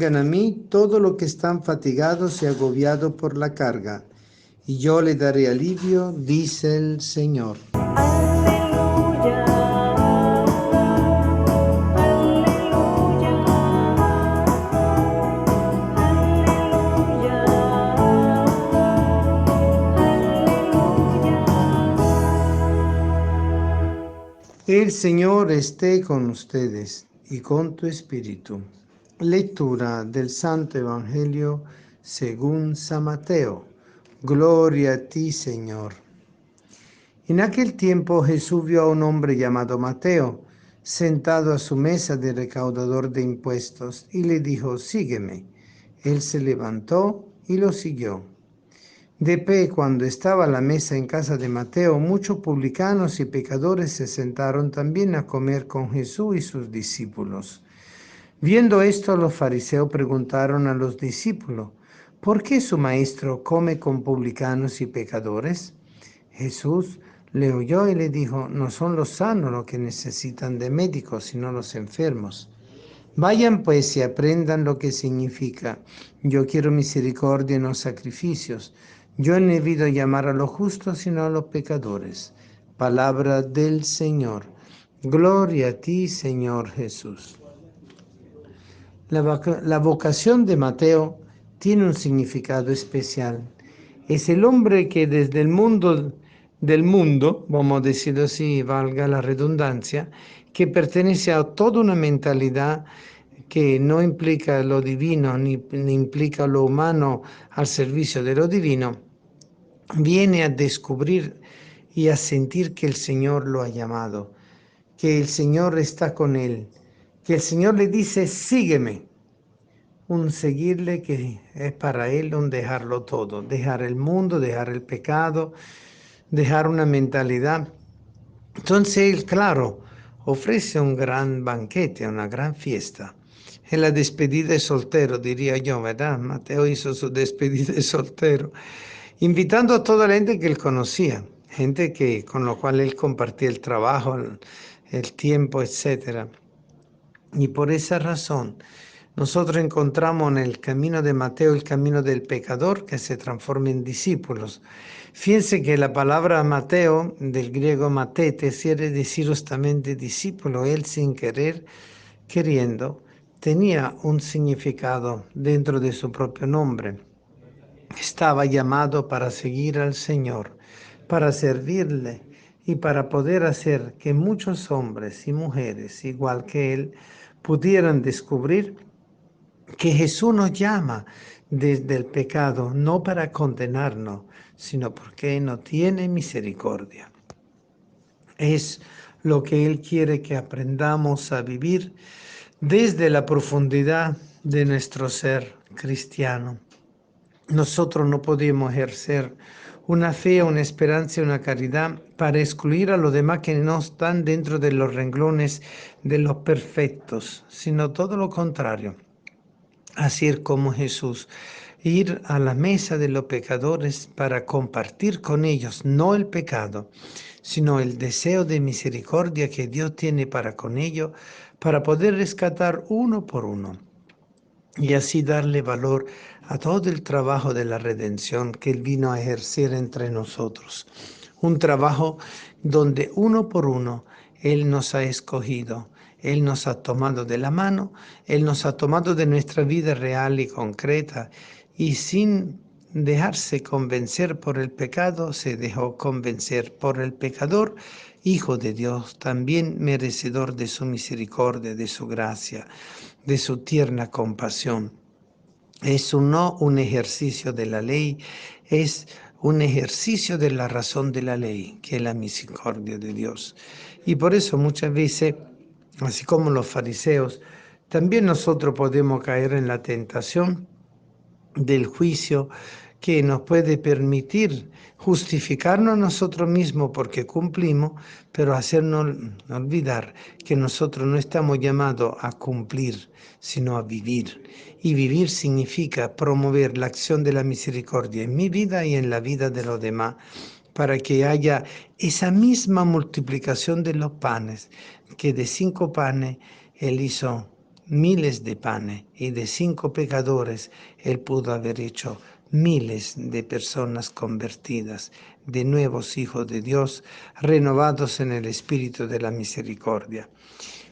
vengan a mí todos los que están fatigados y agobiados por la carga, y yo le daré alivio, dice el Señor. Aleluya, aleluya, aleluya, aleluya. El Señor esté con ustedes y con tu espíritu. Lectura del Santo Evangelio según San Mateo. Gloria a ti, Señor. En aquel tiempo Jesús vio a un hombre llamado Mateo, sentado a su mesa de recaudador de impuestos, y le dijo, sígueme. Él se levantó y lo siguió. De pie, cuando estaba a la mesa en casa de Mateo, muchos publicanos y pecadores se sentaron también a comer con Jesús y sus discípulos. Viendo esto, los fariseos preguntaron a los discípulos, ¿por qué su maestro come con publicanos y pecadores? Jesús le oyó y le dijo, no son los sanos los que necesitan de médicos, sino los enfermos. Vayan pues y aprendan lo que significa, yo quiero misericordia y no sacrificios. Yo no he venido a llamar a los justos, sino a los pecadores. Palabra del Señor. Gloria a ti, Señor Jesús. La vocación de Mateo tiene un significado especial. Es el hombre que desde el mundo del mundo, vamos a decirlo así, valga la redundancia, que pertenece a toda una mentalidad que no implica lo divino ni implica lo humano al servicio de lo divino, viene a descubrir y a sentir que el Señor lo ha llamado, que el Señor está con él, que el Señor le dice, sígueme. Un seguirle que es para él un dejarlo todo, dejar el mundo, dejar el pecado, dejar una mentalidad. Entonces él, claro, ofrece un gran banquete, una gran fiesta. Es la despedida de soltero, diría yo, ¿verdad? Mateo hizo su despedida de soltero, invitando a toda la gente que él conocía, gente con la cual él compartía el trabajo, el tiempo, etc. Y por esa razón, nosotros encontramos en el camino de Mateo el camino del pecador que se transforma en discípulos. Fíjense que la palabra Mateo, del griego matete, quiere decir justamente discípulo. Él sin querer, queriendo, tenía un significado dentro de su propio nombre. Estaba llamado para seguir al Señor, para servirle y para poder hacer que muchos hombres y mujeres, igual que él, pudieran descubrir que Jesús nos llama desde el pecado, no para condenarnos, sino porque no tiene misericordia. Es lo que Él quiere que aprendamos a vivir desde la profundidad de nuestro ser cristiano. Nosotros no podemos ejercer una fe, una esperanza y una caridad para excluir a los demás que no están dentro de los renglones de los perfectos, sino todo lo contrario. Así es como Jesús, ir a la mesa de los pecadores para compartir con ellos no el pecado, sino el deseo de misericordia que Dios tiene para con ellos, para poder rescatar uno por uno y así darle valor a todo el trabajo de la redención que Él vino a ejercer entre nosotros. Un trabajo donde uno por uno Él nos ha escogido, Él nos ha tomado de la mano, Él nos ha tomado de nuestra vida real y concreta y sin dejarse convencer por el pecado, se dejó convencer por el pecador, Hijo de Dios, también merecedor de su misericordia, de su gracia, de su tierna compasión. Es no un ejercicio de la ley, es un ejercicio de la razón de la ley, que es la misericordia de Dios. Y por eso muchas veces, así como los fariseos, también nosotros podemos caer en la tentación del juicio que nos puede permitir justificarnos a nosotros mismos porque cumplimos, pero hacernos olvidar que nosotros no estamos llamados a cumplir, sino a vivir. Y vivir significa promover la acción de la misericordia en mi vida y en la vida de los demás, para que haya esa misma multiplicación de los panes, que de 5 panes Él hizo miles de panes y de 5 pecadores Él pudo haber hecho miles de personas convertidas, de nuevos hijos de Dios, renovados en el espíritu de la misericordia.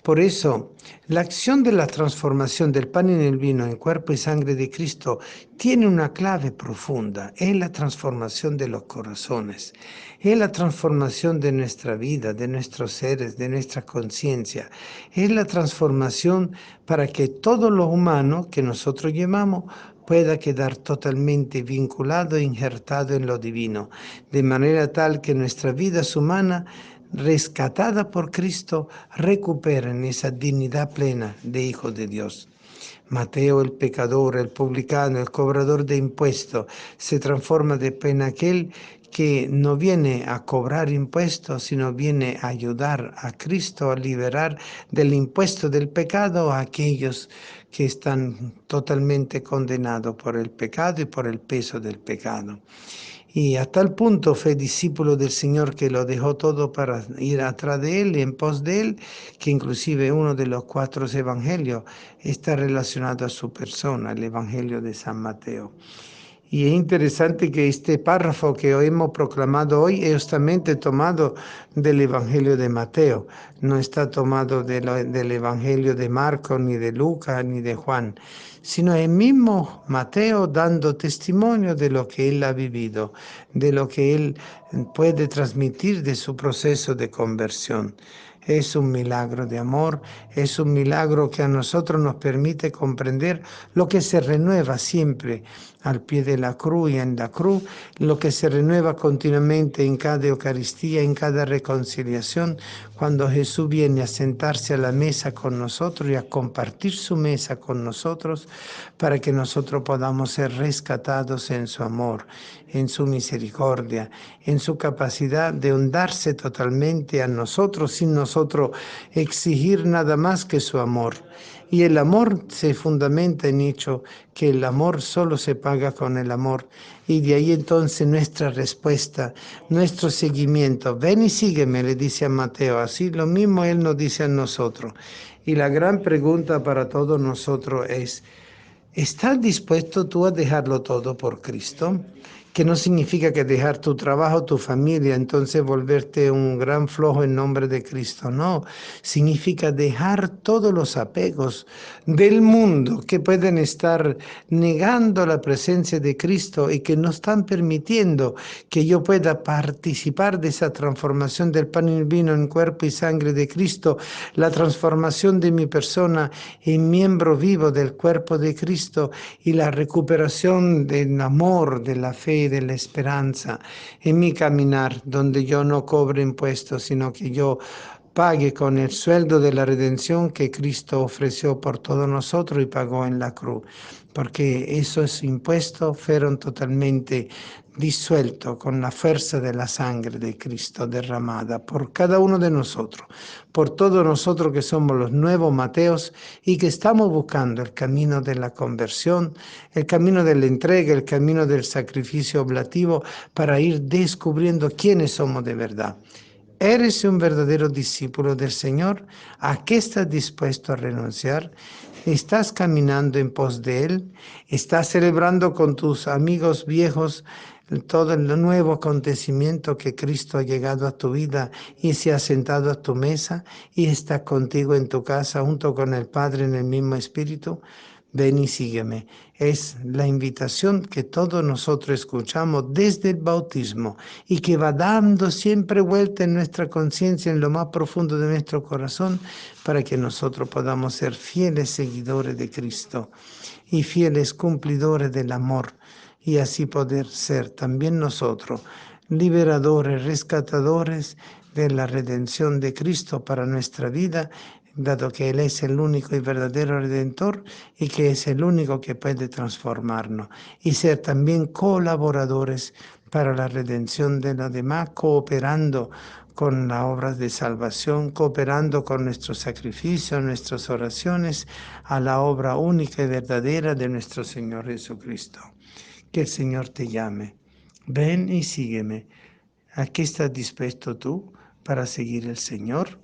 Por eso, la acción de la transformación del pan en el vino en cuerpo y sangre de Cristo tiene una clave profunda, es la transformación de los corazones, es la transformación de nuestra vida, de nuestros seres, de nuestra conciencia, es la transformación para que todo lo humano que nosotros llamamos pueda quedar totalmente vinculado e injertado en lo divino, de manera tal que nuestra vida humana rescatada por Cristo, recuperen esa dignidad plena de hijo de Dios. Mateo, el pecador, el publicano, el cobrador de impuestos, se transforma después en aquel que no viene a cobrar impuestos, sino viene a ayudar a Cristo a liberar del impuesto del pecado a aquellos que están totalmente condenados por el pecado y por el peso del pecado. Y a tal punto fue discípulo del Señor que lo dejó todo para ir atrás de Él, en pos de Él, que inclusive uno de los 4 evangelios está relacionado a su persona, el Evangelio de San Mateo. Y es interesante que este párrafo que hoy hemos proclamado hoy es justamente tomado del Evangelio de Mateo, no está tomado del Evangelio de Marcos, ni de Lucas, ni de Juan, sino el mismo Mateo dando testimonio de lo que él ha vivido, de lo que él puede transmitir de su proceso de conversión. Es un milagro de amor, es un milagro que a nosotros nos permite comprender lo que se renueva siempre al pie de la cruz y en la cruz, lo que se renueva continuamente en cada Eucaristía, en cada reconciliación, cuando Jesús viene a sentarse a la mesa con nosotros y a compartir su mesa con nosotros para que nosotros podamos ser rescatados en su amor, en su misericordia, en su capacidad de hundirse totalmente a nosotros sin nosotros exigir nada más que su amor. Y el amor se fundamenta en hecho que el amor solo se paga con el amor. Y de ahí entonces nuestra respuesta, nuestro seguimiento. Ven y sígueme, le dice a Mateo. Así lo mismo él nos dice a nosotros. Y la gran pregunta para todos nosotros es, ¿estás dispuesto tú a dejarlo todo por Cristo? Que no significa que dejar tu trabajo, tu familia, entonces volverte un gran flojo en nombre de Cristo. No, significa dejar todos los apegos del mundo que pueden estar negando la presencia de Cristo y que no están permitiendo que yo pueda participar de esa transformación del pan y el vino en cuerpo y sangre de Cristo, la transformación de mi persona en miembro vivo del cuerpo de Cristo y la recuperación del amor, de la fe y de la esperanza en mi caminar, donde yo no cobre impuestos, sino que yo pague con el sueldo de la redención que Cristo ofreció por todos nosotros y pagó en la cruz, porque esos impuestos fueron totalmente disueltos con la fuerza de la sangre de Cristo derramada por cada uno de nosotros, por todos nosotros que somos los nuevos Mateos y que estamos buscando el camino de la conversión, el camino de la entrega, el camino del sacrificio oblativo para ir descubriendo quiénes somos de verdad. ¿Eres un verdadero discípulo del Señor? ¿A qué estás dispuesto a renunciar? ¿Estás caminando en pos de Él? ¿Estás celebrando con tus amigos viejos todo el nuevo acontecimiento que Cristo ha llegado a tu vida y se ha sentado a tu mesa y está contigo en tu casa junto con el Padre en el mismo Espíritu? Ven y sígueme. Es la invitación que todos nosotros escuchamos desde el bautismo y que va dando siempre vuelta en nuestra conciencia, en lo más profundo de nuestro corazón, para que nosotros podamos ser fieles seguidores de Cristo y fieles cumplidores del amor y así poder ser también nosotros liberadores, rescatadores de la redención de Cristo para nuestra vida, dado que Él es el único y verdadero Redentor y que es el único que puede transformarnos y ser también colaboradores para la redención de los demás, cooperando con las obras de salvación, cooperando con nuestro sacrificio, nuestras oraciones, a la obra única y verdadera de nuestro Señor Jesucristo. Que el Señor te llame. Ven y sígueme. ¿A qué estás dispuesto tú para seguir el Señor?